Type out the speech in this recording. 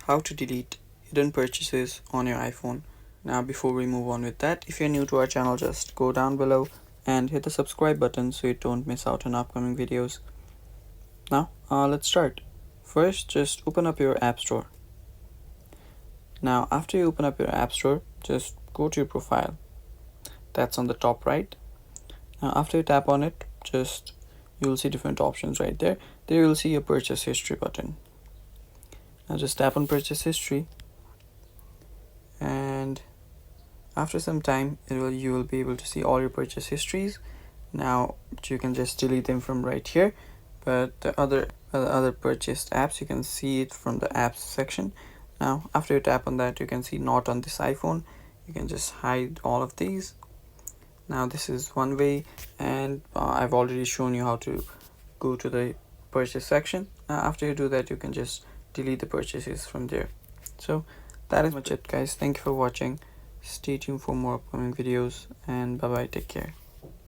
how to delete hidden purchases on your iPhone. Now before we move on with that, if you're new to our channel, just go down below and hit the subscribe button so you don't miss out on upcoming videos. Now let's start. First, just open up your app store. Now after you open up your app store, just go to your profile. That's on the top right. Now after you tap on it, just you'll see different options right there. There you'll see a purchase history button. Now just tap on purchase history, and after some time you will be able to see all your purchase histories. Now you can just delete them from right here, but the other purchased apps, you can see it from the apps section. Now after you tap on that, you can see not on this iPhone. You can just hide all of these. Now this is one way, and I've already shown you how to go to the purchase section. After you do that, you can just delete the purchases from there. So that is much it, guys. Thank you for watching. Stay tuned for more upcoming videos, and bye bye, take care.